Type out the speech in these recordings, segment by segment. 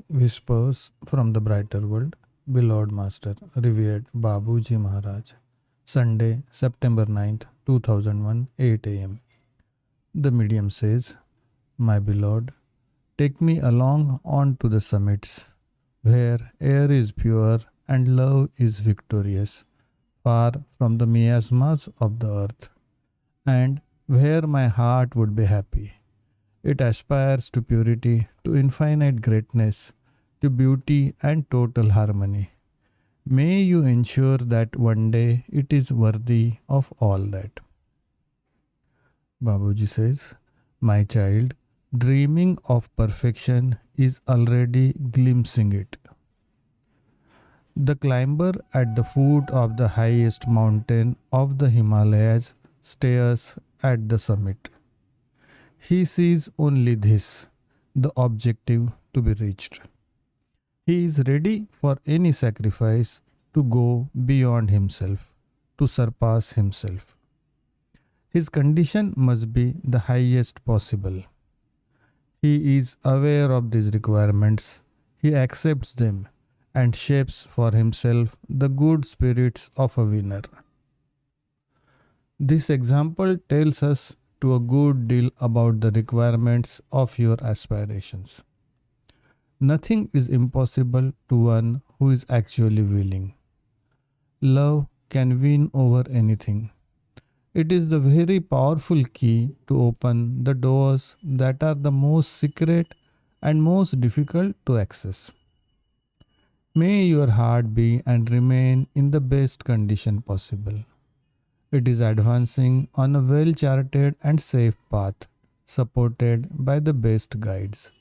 Whispers from the Brighter World, Beloved Master, revered Babuji Maharaj. Sunday, September 9th, 2001, 8 am. The medium says, My beloved, take me along on to the summits, where air is pure and love is victorious, far from the miasmas of the earth, and where my heart would be happy. It aspires to purity, to infinite greatness, to beauty and total harmony. May you ensure that one day it is worthy of all that. Babuji says, My child, dreaming of perfection is already glimpsing it. The climber at the foot of the highest mountain of the Himalayas stares at the summit. He sees only this, the objective to be reached. He is ready for any sacrifice to go beyond himself, to surpass himself. His condition must be the highest possible. He is aware of these requirements, he accepts them, and shapes for himself the good spirits of a winner. This example tells us to a good deal about the requirements of your aspirations. Nothing is impossible to one who is actually willing. Love can win over anything. It is the very powerful key to open the doors that are the most secret and most difficult to access. May your heart be and remain in the best condition possible. It is advancing on a well charted and safe path, supported by the best guides.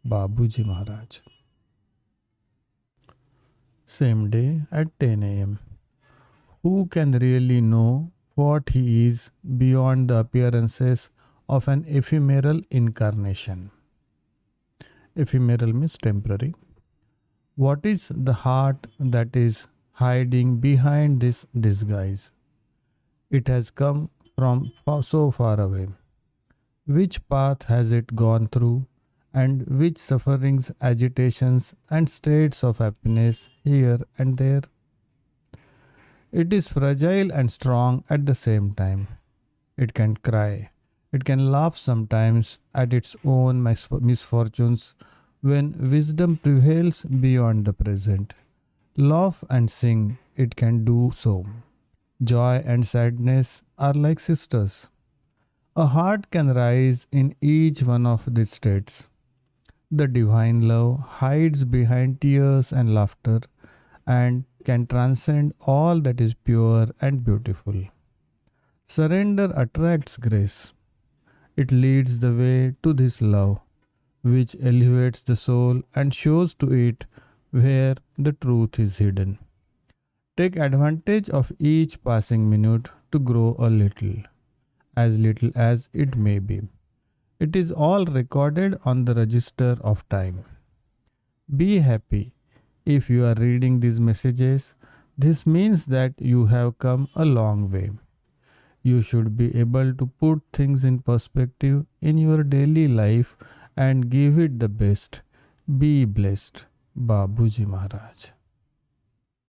Babuji Maharaj. Same day at 10 am. Who can really know what he is beyond the appearances of an ephemeral incarnation? Ephemeral means temporary. What is the heart that is hiding behind this disguise? It has come from so far away. Which path has it gone through, and which sufferings, agitations, and states of happiness here and there? It is fragile and strong at the same time. It can cry. It can laugh sometimes at its own misfortunes when wisdom prevails beyond the present. Laugh and sing, it can do so. Joy and sadness are like sisters. A heart can rise in each one of these states. The divine love hides behind tears and laughter and can transcend all that is pure and beautiful. Surrender attracts grace. It leads the way to this love, which elevates the soul and shows to it where the truth is hidden. Take advantage of each passing minute to grow a little as it may be. It is all recorded on the register of time. Be happy. If you are reading these messages, this means that you have come a long way. You should be able to put things in perspective in your daily life and give it the best. Be blessed. Babuji Maharaj.